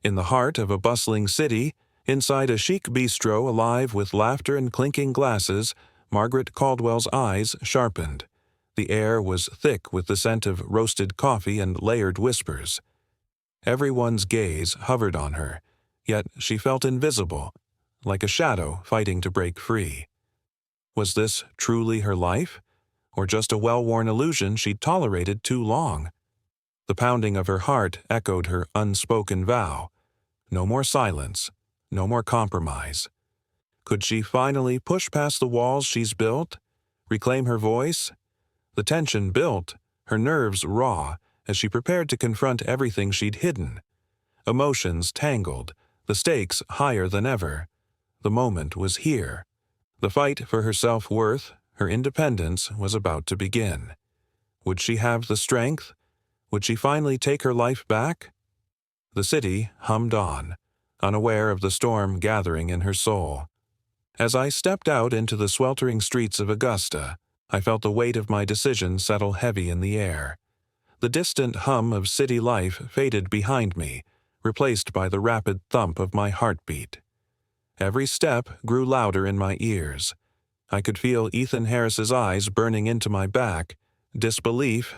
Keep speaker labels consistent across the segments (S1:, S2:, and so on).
S1: In the heart of a bustling city, inside a chic bistro alive with laughter and clinking glasses, Margaret Caldwell's eyes sharpened. The air was thick with the scent of roasted coffee and layered whispers. Everyone's gaze hovered on her, yet she felt invisible, like a shadow fighting to break free. Was this truly her life, or just a well-worn illusion she'd tolerated too long? The pounding of her heart echoed her unspoken vow. No more silence, no more compromise. Could she finally push past the walls she's built, reclaim her voice? The tension built, her nerves raw, as she prepared to confront everything she'd hidden. Emotions tangled, the stakes higher than ever. The moment was here. The fight for her self-worth, her independence, was about to begin. Would she have the strength? Would she finally take her life back? The city hummed on, unaware of the storm gathering in her soul. As I stepped out into the sweltering streets of Augusta, I felt the weight of my decision settle heavy in the air. The distant hum of city life faded behind me, replaced by the rapid thump of my heartbeat. Every step grew louder in my ears. I could feel Ethan Harris's eyes burning into my back, disbelief,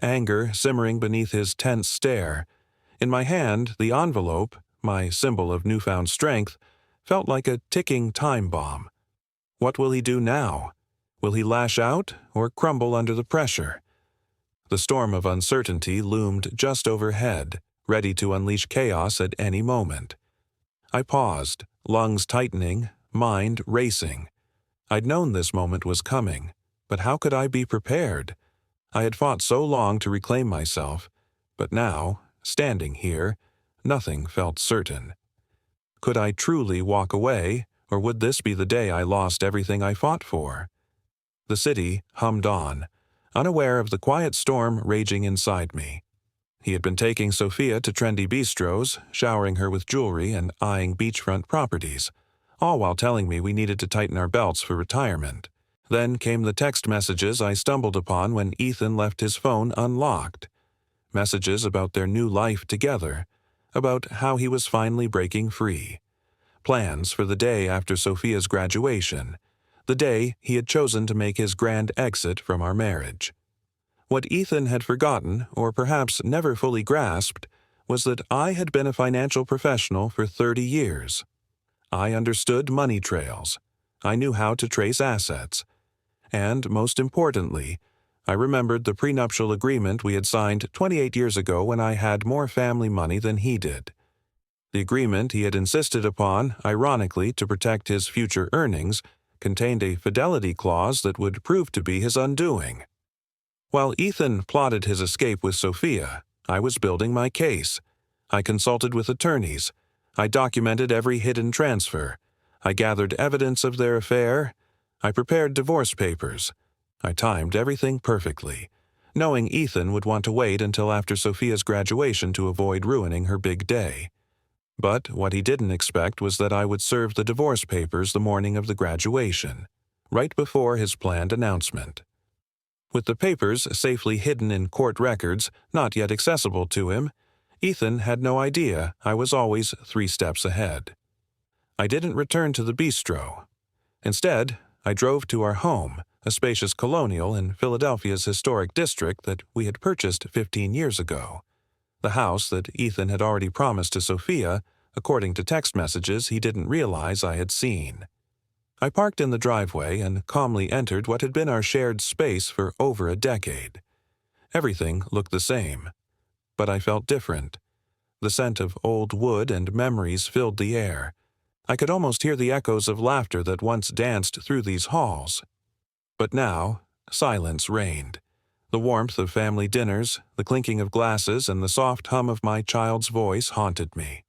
S1: anger simmering beneath his tense stare. In my hand, the envelope, my symbol of newfound strength, felt like a ticking time bomb. What will he do now? Will he lash out or crumble under the pressure? The storm of uncertainty loomed just overhead, ready to unleash chaos at any moment. I paused, lungs tightening, mind racing. I'd known this moment was coming, but how could I be prepared? I had fought so long to reclaim myself, but now, standing here, nothing felt certain. Could I truly walk away, or would this be the day I lost everything I fought for? The city hummed on, unaware of the quiet storm raging inside me. He had been taking Sophia to trendy bistros, showering her with jewelry and eyeing beachfront properties, all while telling me we needed to tighten our belts for retirement. Then came the text messages I stumbled upon when Ethan left his phone unlocked. Messages about their new life together, about how he was finally breaking free. Plans for the day after Sophia's graduation, the day he had chosen to make his grand exit from our marriage. What Ethan had forgotten, or perhaps never fully grasped, was that I had been a financial professional for 30 years. I understood money trails. I knew how to trace assets. And, most importantly, I remembered the prenuptial agreement we had signed 28 years ago when I had more family money than he did. The agreement he had insisted upon, ironically to protect his future earnings, contained a fidelity clause that would prove to be his undoing. While Ethan plotted his escape with Sophia, I was building my case. I consulted with attorneys. I documented every hidden transfer. I gathered evidence of their affair. I prepared divorce papers. I timed everything perfectly, knowing Ethan would want to wait until after Sophia's graduation to avoid ruining her big day. But what he didn't expect was that I would serve the divorce papers the morning of the graduation, right before his planned announcement. With the papers safely hidden in court records not yet accessible to him, Ethan had no idea I was always 3 steps ahead. I didn't return to the bistro. Instead, I drove to our home, a spacious colonial in Philadelphia's historic district that we had purchased 15 years ago. The house that Ethan had already promised to Sophia, according to text messages he didn't realize I had seen. I parked in the driveway and calmly entered what had been our shared space for over a decade. Everything looked the same, but I felt different. The scent of old wood and memories filled the air. I could almost hear the echoes of laughter that once danced through these halls. But now, silence reigned. The warmth of family dinners, the clinking of glasses, and the soft hum of my child's voice haunted me.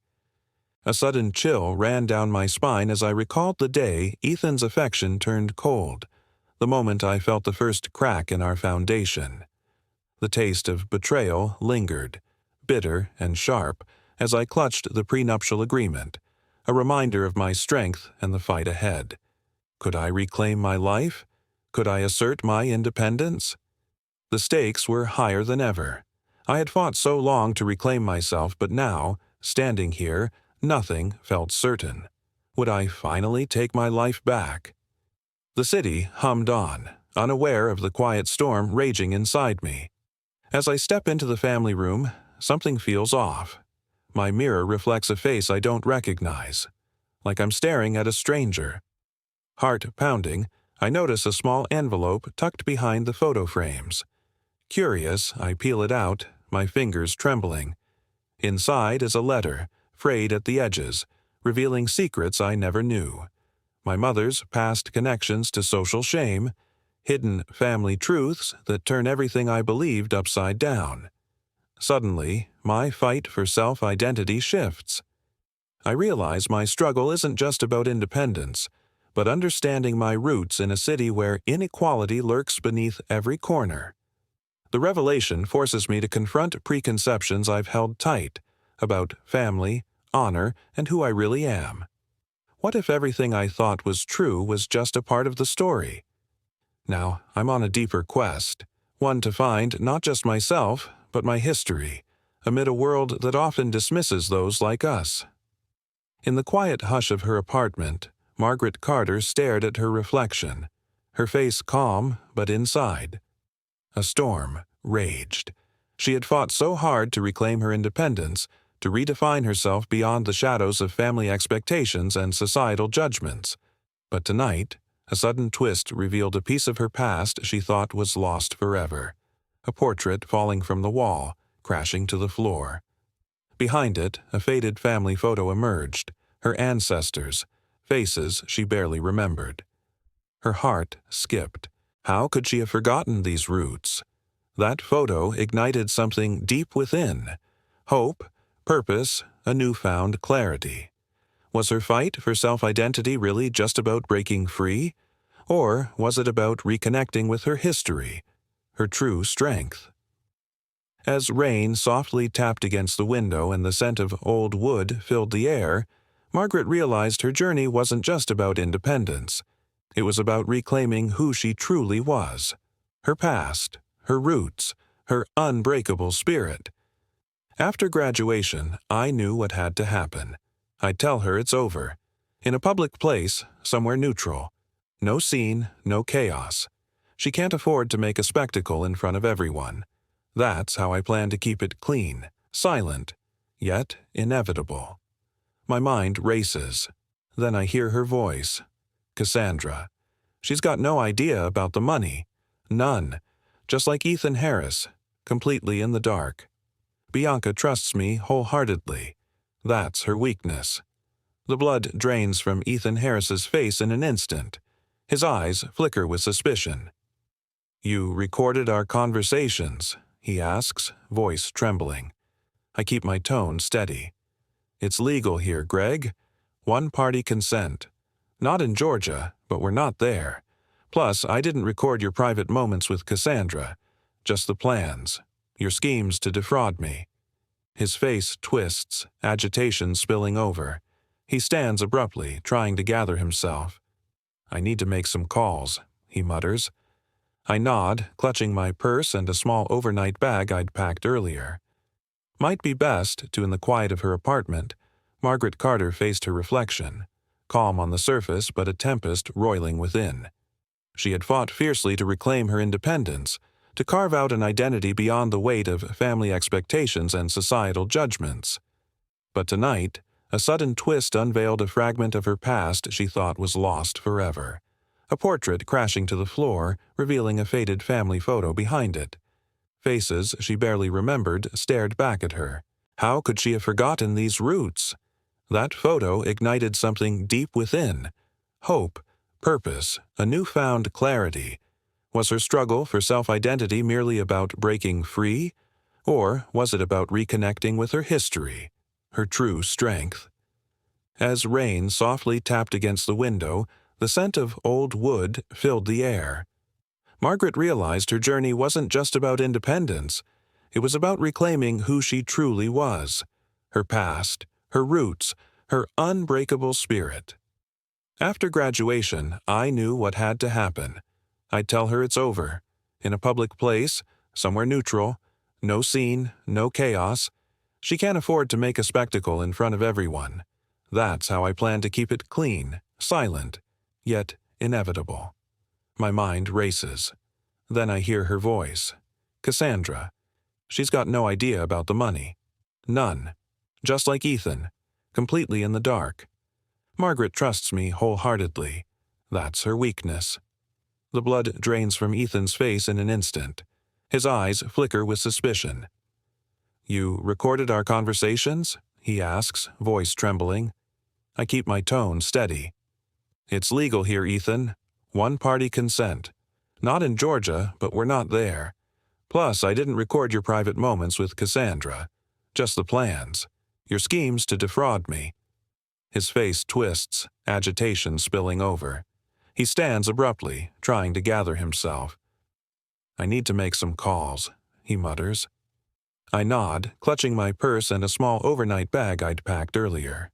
S1: A sudden chill ran down my spine as I recalled the day Ethan's affection turned cold, the moment I felt the first crack in our foundation. The taste of betrayal lingered, bitter and sharp, as I clutched the prenuptial agreement, a reminder of my strength and the fight ahead. Could I reclaim my life? Could I assert my independence? The stakes were higher than ever. I had fought so long to reclaim myself, but now, Standing here, nothing felt certain. Would I finally take my life back? The city hummed on, unaware of the quiet storm raging inside me. As I step into the family room, something feels off. My mirror reflects a face I don't recognize, like I'm staring at a stranger. Heart pounding, I notice a small envelope tucked behind the photo frames. Curious, I peel it out, my fingers trembling. Inside is a letter, frayed at the edges, revealing secrets I never knew. My mother's past connections to social shame, hidden family truths that turn everything I believed upside down. Suddenly, my fight for self-identity shifts. I realize my struggle isn't just about independence, but understanding my roots in a city where inequality lurks beneath every corner. The revelation forces me to confront preconceptions I've held tight about family, honor, and who I really am. What if everything I thought was true was just a part of the story? Now, I'm on a deeper quest, one to find not just myself, but my history, amid a world that often dismisses those like us. In the quiet hush of her apartment, Margaret Carter stared at her reflection, her face calm but inside. A storm raged. She had fought so hard to reclaim her independence, to redefine herself beyond the shadows of family expectations and societal judgments. But tonight, a sudden twist revealed a piece of her past she thought was lost forever. A portrait falling from the wall, crashing to the floor. Behind it, a faded family photo emerged, her ancestors, faces she barely remembered. Her heart skipped. How could she have forgotten these roots? That photo ignited something deep within. Hope, purpose, a newfound clarity. Was her fight for self-identity really just about breaking free? Or was it about reconnecting with her history, her true strength? As rain softly tapped against the window and the scent of old wood filled the air, Margaret realized her journey wasn't just about independence. It was about reclaiming who she truly was. Her past, her roots, her unbreakable spirit. After graduation, I knew what had to happen. I'd tell her it's over. In a public place, somewhere neutral. No scene, no chaos. She can't afford to make a spectacle in front of everyone. That's how I plan to keep it clean, silent, yet inevitable. My mind races. Then I hear her voice. Cassandra. She's got no idea about the money. None. Just like Ethan Harris, completely in the dark. Bianca trusts me wholeheartedly. That's her weakness. The blood drains from Ethan Harris's face in an instant. His eyes flicker with suspicion. "You recorded our conversations?" he asks, voice trembling. I keep my tone steady. "It's legal here, Greg. One-party consent. Not in Georgia, but we're not there. Plus, I didn't record your private moments with Cassandra. Just the plans. Your schemes to defraud me." His face twists, agitation spilling over. He stands abruptly, trying to gather himself. "I need to make some calls," he mutters. I nod, clutching my purse and a small overnight bag I'd packed earlier. Might be best to, in the quiet of her apartment, Margaret Carter faced her reflection, calm on the surface but a tempest roiling within. She had fought fiercely to reclaim her independence, to carve out an identity beyond the weight of family expectations and societal judgments. But tonight, a sudden twist unveiled a fragment of her past she thought was lost forever. A portrait crashing to the floor, revealing a faded family photo behind it. Faces she barely remembered stared back at her. How could she have forgotten these roots? That photo ignited something deep within. Hope, purpose, a newfound clarity. Was her struggle for self-identity merely about breaking free? Or was it about reconnecting with her history, her true strength? As rain softly tapped against the window, the scent of old wood filled the air. Margaret realized her journey wasn't just about independence. It was about reclaiming who she truly was, her past, her roots, her unbreakable spirit. After graduation, I knew what had to happen. I'd tell her it's over. In a public place, somewhere neutral, no scene, no chaos. She can't afford to make a spectacle in front of everyone. That's how I plan to keep it clean, silent, yet inevitable. My mind races. Then I hear her voice. Cassandra. She's got no idea about the money. None. Just like Ethan. Completely in the dark. Margaret trusts me wholeheartedly. That's her weakness. The blood drains from Ethan's face in an instant. His eyes flicker with suspicion. You recorded our conversations? He asks, voice trembling. I keep my tone steady. It's legal here, Ethan. One-party consent. Not in Georgia, but we're not there. Plus, I didn't record your private moments with Cassandra. Just the plans. Your schemes to defraud me. His face twists, agitation spilling over. He stands abruptly, trying to gather himself. I need to make some calls, he mutters. I nod, clutching my purse and a small overnight bag I'd packed earlier.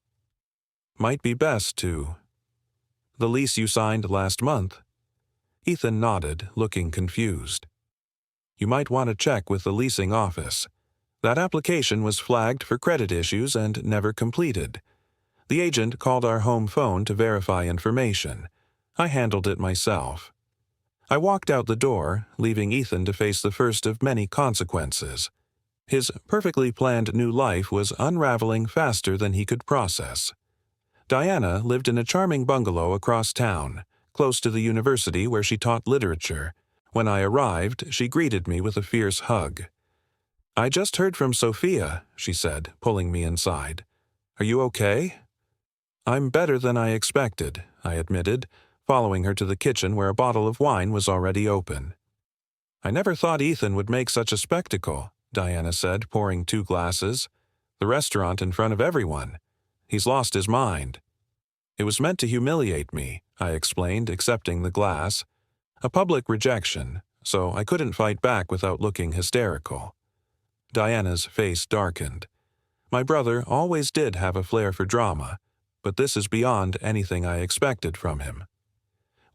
S1: Might be best to... The lease you signed last month? Ethan nodded, looking confused. You might want to check with the leasing office. That application was flagged for credit issues and never completed. The agent called our home phone to verify information. I handled it myself. I walked out the door, leaving Ethan to face the first of many consequences. His perfectly planned new life was unraveling faster than he could process. Diana lived in a charming bungalow across town, close to the university where she taught literature. When I arrived, she greeted me with a fierce hug. I just heard from Sophia, she said, pulling me inside. Are you okay? I'm better than I expected, I admitted, following her to the kitchen where a bottle of wine was already open. I never thought Ethan would make such a spectacle, Diana said, pouring 2 glasses. The restaurant in front of everyone. He's lost his mind. It was meant to humiliate me, I explained, accepting the glass. A public rejection, so I couldn't fight back without looking hysterical. Diana's face darkened. My brother always did have a flair for drama, but this is beyond anything I expected from him.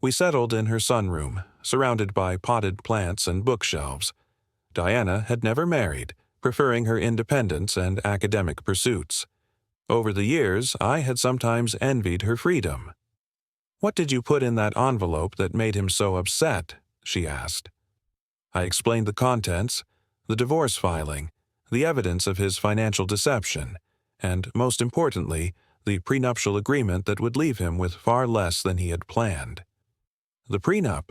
S1: We settled in her sunroom, surrounded by potted plants and bookshelves. Diana had never married, preferring her independence and academic pursuits. Over the years, I had sometimes envied her freedom. What did you put in that envelope that made him so upset? She asked. I explained the contents, the divorce filing, the evidence of his financial deception, and, most importantly, the prenuptial agreement that would leave him with far less than he had planned. The prenup?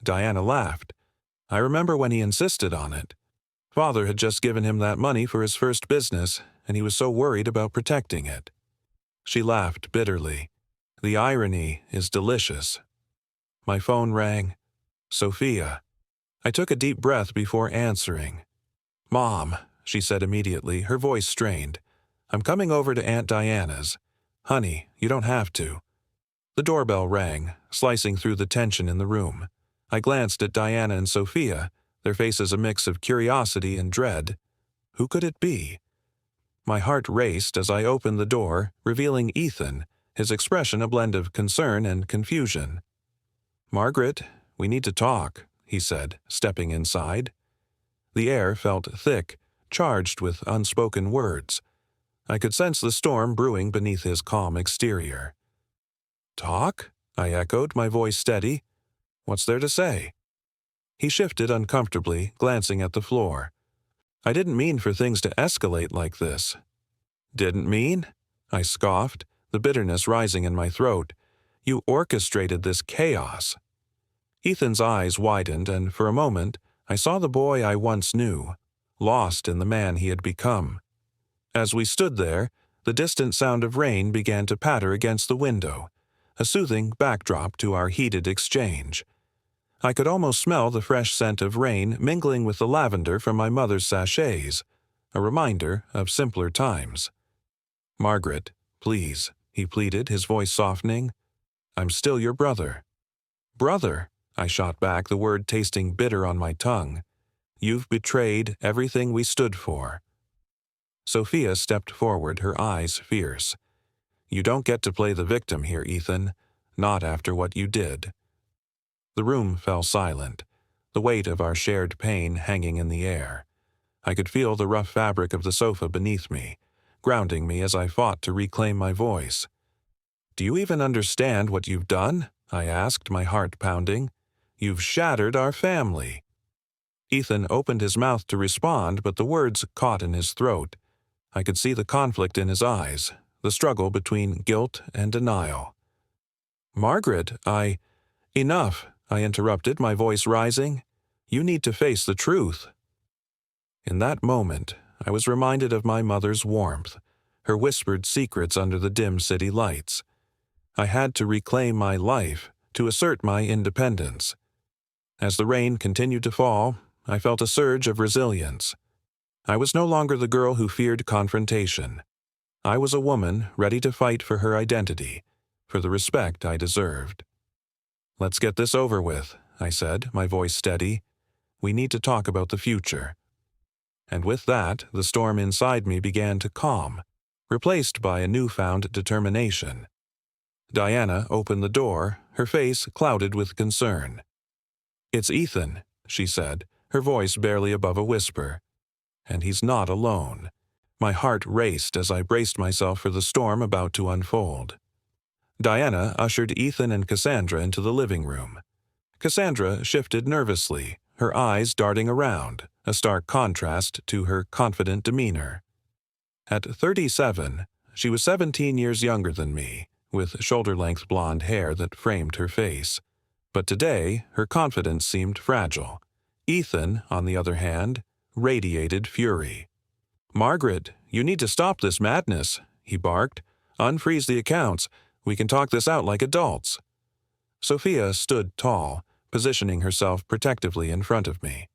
S1: Diana laughed. I remember when he insisted on it. Father had just given him that money for his first business, and he was so worried about protecting it. She laughed bitterly. The irony is delicious. My phone rang. Sophia. I took a deep breath before answering. Mom, she said immediately, her voice strained. I'm coming over to Aunt Diana's. Honey, you don't have to. The doorbell rang, slicing through the tension in the room. I glanced at Diana and Sophia, their faces a mix of curiosity and dread. Who could it be? My heart raced as I opened the door, revealing Ethan, his expression a blend of concern and confusion. Margaret, we need to talk, he said, stepping inside. The air felt thick, charged with unspoken words. I could sense the storm brewing beneath his calm exterior. Talk? I echoed, my voice steady. What's there to say? He shifted uncomfortably, glancing at the floor. I didn't mean for things to escalate like this. Didn't mean? I scoffed, the bitterness rising in my throat. You orchestrated this chaos. Ethan's eyes widened, and for a moment, I saw the boy I once knew, lost in the man he had become. As we stood there, the distant sound of rain began to patter against the window, a soothing backdrop to our heated exchange. I could almost smell the fresh scent of rain mingling with the lavender from my mother's sachets, a reminder of simpler times. Margaret, please, he pleaded, his voice softening. I'm still your brother. Brother, I shot back, the word tasting bitter on my tongue. You've betrayed everything we stood for. Sophia stepped forward, her eyes fierce. You don't get to play the victim here, Ethan, not after what you did. The room fell silent, the weight of our shared pain hanging in the air. I could feel the rough fabric of the sofa beneath me, grounding me as I fought to reclaim my voice. "Do you even understand what you've done?" I asked, my heart pounding. "You've shattered our family." Ethan opened his mouth to respond, but the words caught in his throat. I could see the conflict in his eyes, the struggle between guilt and denial. "Margaret, Enough," I interrupted, my voice rising. "You need to face the truth." In that moment, I was reminded of my mother's warmth, her whispered secrets under the dim city lights. I had to reclaim my life, to assert my independence. As the rain continued to fall, I felt a surge of resilience. I was no longer the girl who feared confrontation. I was a woman ready to fight for her identity, for the respect I deserved. "Let's get this over with," I said, my voice steady. "We need to talk about the future." And with that, the storm inside me began to calm, replaced by a newfound determination. Diana opened the door, her face clouded with concern. "It's Ethan," she said, her voice barely above a whisper. "And he's not alone." My heart raced as I braced myself for the storm about to unfold. Diana ushered Ethan and Cassandra into the living room. Cassandra shifted nervously, her eyes darting around, a stark contrast to her confident demeanor. At 37, she was 17 years younger than me, with shoulder-length blonde hair that framed her face. But today, her confidence seemed fragile. Ethan, on the other hand, radiated fury. "Margaret, you need to stop this madness," he barked. "Unfreeze the accounts. We can talk this out like adults." Sophia stood tall, positioning herself protectively in front of me.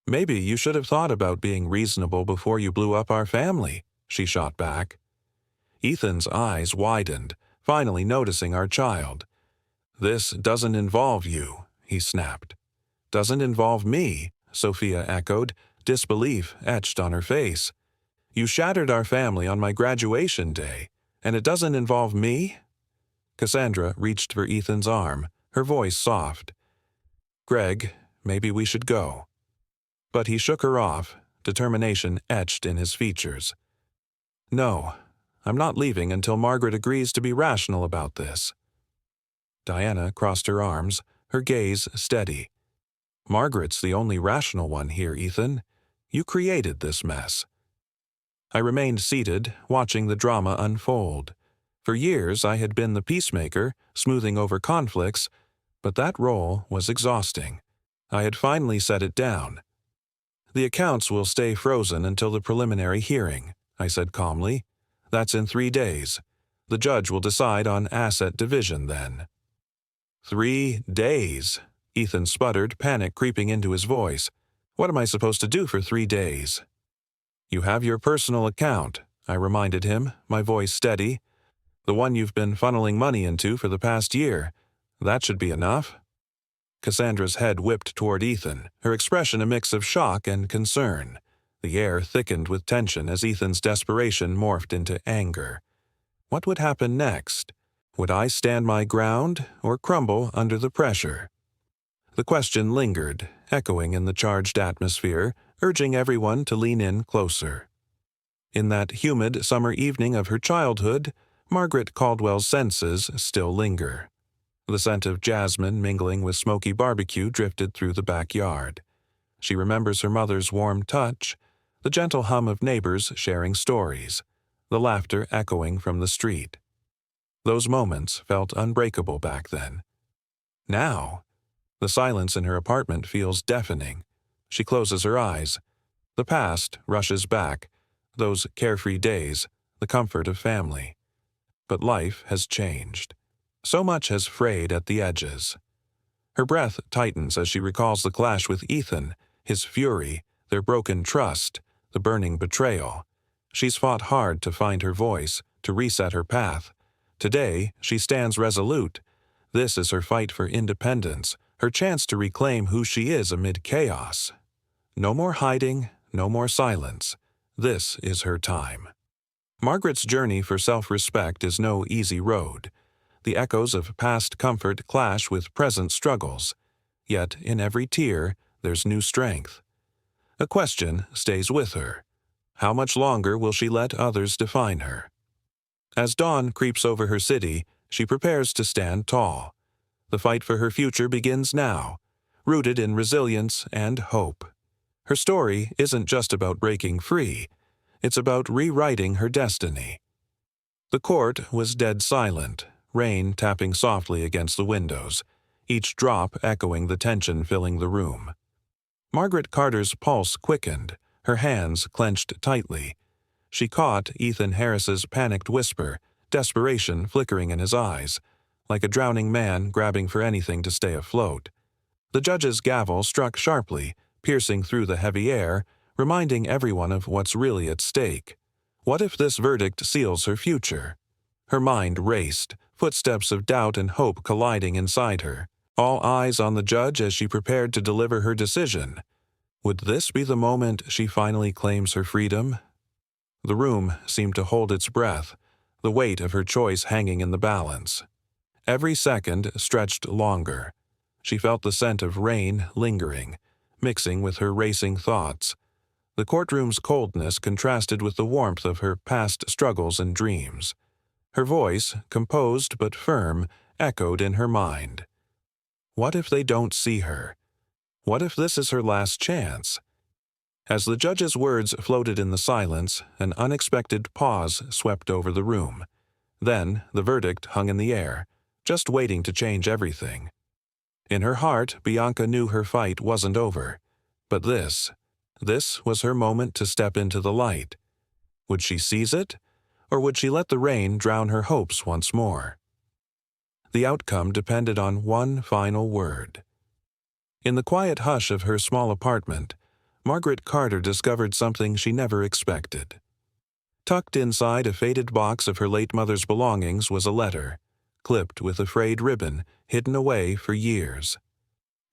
S1: "Maybe you should have thought about being reasonable before you blew up our family," she shot back. Ethan's eyes widened, finally noticing our child. "This doesn't involve you," he snapped. "Doesn't involve me," Sophia echoed, disbelief etched on her face. "You shattered our family on my graduation day, and it doesn't involve me?" Cassandra reached for Ethan's arm, her voice soft. "Greg, maybe we should go." But he shook her off, determination etched in his features. "No, I'm not leaving until Margaret agrees to be rational about this." Diana crossed her arms, her gaze steady. "Margaret's the only rational one here, Ethan. You created this mess." I remained seated, watching the drama unfold. For years I had been the peacemaker, smoothing over conflicts, but that role was exhausting. I had finally set it down. "The accounts will stay frozen until the preliminary hearing," I said calmly. "That's in 3 days. The judge will decide on asset division then." 3 days, Ethan sputtered, panic creeping into his voice. "What am I supposed to do for 3 days?" "You have your personal account," I reminded him, my voice steady. "The one you've been funneling money into for the past year. That should be enough." Cassandra's head whipped toward Ethan, her expression a mix of shock and concern. The air thickened with tension as Ethan's desperation morphed into anger. What would happen next? Would I stand my ground or crumble under the pressure? The question lingered, echoing in the charged atmosphere, urging everyone to lean in closer. In that humid summer evening of her childhood, Margaret Caldwell's senses still linger. The scent of jasmine mingling with smoky barbecue drifted through the backyard. She remembers her mother's warm touch, the gentle hum of neighbors sharing stories, the laughter echoing from the street. Those moments felt unbreakable back then. Now, the silence in her apartment feels deafening. She closes her eyes. The past rushes back, those carefree days, the comfort of family. But life has changed. So much has frayed at the edges. Her breath tightens as she recalls the clash with Ethan, his fury, their broken trust, the burning betrayal. She's fought hard to find her voice, to reset her path. Today, she stands resolute. This is her fight for independence, her chance to reclaim who she is amid chaos. No more hiding, no more silence. This is her time. Margaret's journey for self-respect is no easy road. The echoes of past comfort clash with present struggles. Yet in every tear, there's new strength. A question stays with her. How much longer will she let others define her? As dawn creeps over her city, she prepares to stand tall. The fight for her future begins now, rooted in resilience and hope. Her story isn't just about breaking free, it's about rewriting her destiny. The court was dead silent, rain tapping softly against the windows, each drop echoing the tension filling the room. Margaret Carter's pulse quickened, her hands clenched tightly. She caught Ethan Harris's panicked whisper, desperation flickering in his eyes, like a drowning man grabbing for anything to stay afloat. The judge's gavel struck sharply, piercing through the heavy air, reminding everyone of what's really at stake. What if this verdict seals her future? Her mind raced, footsteps of doubt and hope colliding inside her, all eyes on the judge as she prepared to deliver her decision. Would this be the moment she finally claims her freedom? The room seemed to hold its breath, the weight of her choice hanging in the balance. Every second stretched longer. She felt the scent of rain lingering, mixing with her racing thoughts. The courtroom's coldness contrasted with the warmth of her past struggles and dreams. Her voice, composed but firm, echoed in her mind. What if they don't see her? What if this is her last chance? As the judge's words floated in the silence, an unexpected pause swept over the room. Then the verdict hung in the air, just waiting to change everything. In her heart, Bianca knew her fight wasn't over. But this was her moment to step into the light. Would she seize it, or would she let the rain drown her hopes once more? The outcome depended on one final word. In the quiet hush of her small apartment, Margaret Carter discovered something she never expected. Tucked inside a faded box of her late mother's belongings was a letter, clipped with a frayed ribbon, hidden away for years.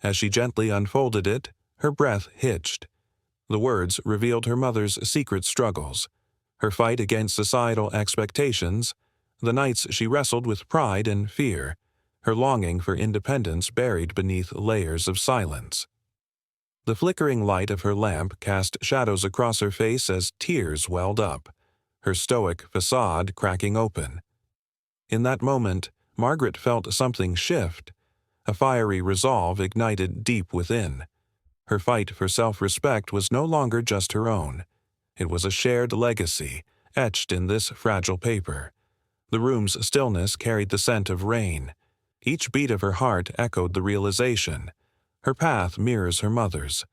S1: As she gently unfolded it, her breath hitched. The words revealed her mother's secret struggles, her fight against societal expectations, the nights she wrestled with pride and fear, her longing for independence buried beneath layers of silence. The flickering light of her lamp cast shadows across her face as tears welled up, her stoic facade cracking open. In that moment, Margaret felt something shift. A fiery resolve ignited deep within. Her fight for self-respect was no longer just her own. It was a shared legacy, etched in this fragile paper. The room's stillness carried the scent of rain. Each beat of her heart echoed the realization. Her path mirrors her mother's.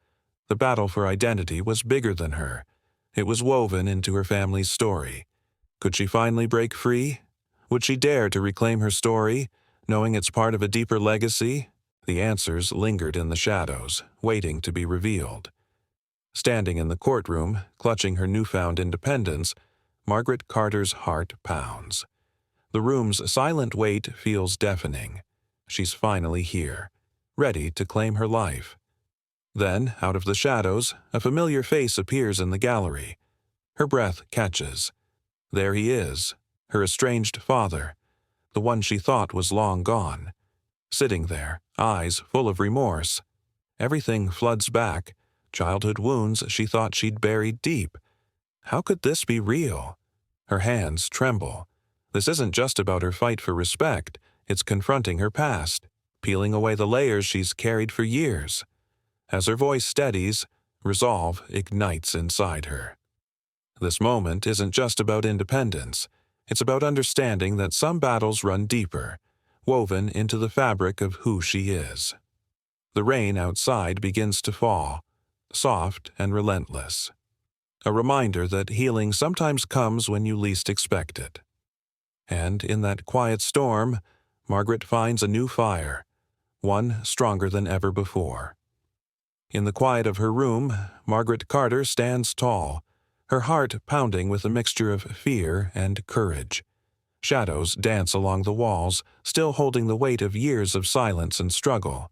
S1: The battle for identity was bigger than her. It was woven into her family's story. Could she finally break free? Would she dare to reclaim her story, knowing it's part of a deeper legacy? The answers lingered in the shadows, waiting to be revealed. Standing in the courtroom, clutching her newfound independence, Margaret Carter's heart pounds. The room's silent weight feels deafening. She's finally here, ready to claim her life. Then, out of the shadows, a familiar face appears in the gallery. Her breath catches. There he is, her estranged father, the one she thought was long gone. Sitting there, eyes full of remorse. Everything floods back, childhood wounds she thought she'd buried deep. How could this be real? Her hands tremble. This isn't just about her fight for respect, it's confronting her past, peeling away the layers she's carried for years. As her voice steadies, resolve ignites inside her. This moment isn't just about independence. It's about understanding that some battles run deeper, woven into the fabric of who she is. The rain outside begins to fall, soft and relentless. A reminder that healing sometimes comes when you least expect it. And in that quiet storm, Margaret finds a new fire, one stronger than ever before. In the quiet of her room, Margaret Carter stands tall, her heart pounding with a mixture of fear and courage. Shadows dance along the walls, still holding the weight of years of silence and struggle.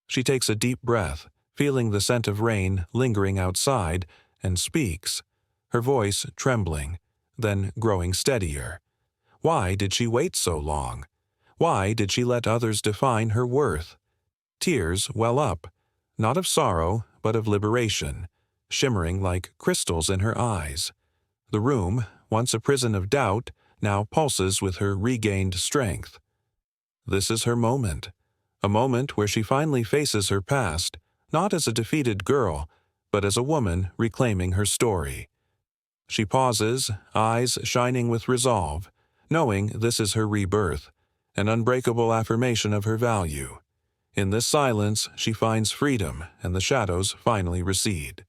S1: She takes a deep breath, feeling the scent of rain lingering outside, and speaks, her voice trembling, then growing steadier. Why did she wait so long? Why did she let others define her worth? Tears well up, not of sorrow, but of liberation. shimmering like crystals in her eyes. The room, once a prison of doubt, now pulses with her regained strength. This is her moment, a moment where she finally faces her past, not as a defeated girl, but as a woman reclaiming her story. She pauses, eyes shining with resolve, knowing this is her rebirth, an unbreakable affirmation of her value. In this silence, she finds freedom, and the shadows finally recede.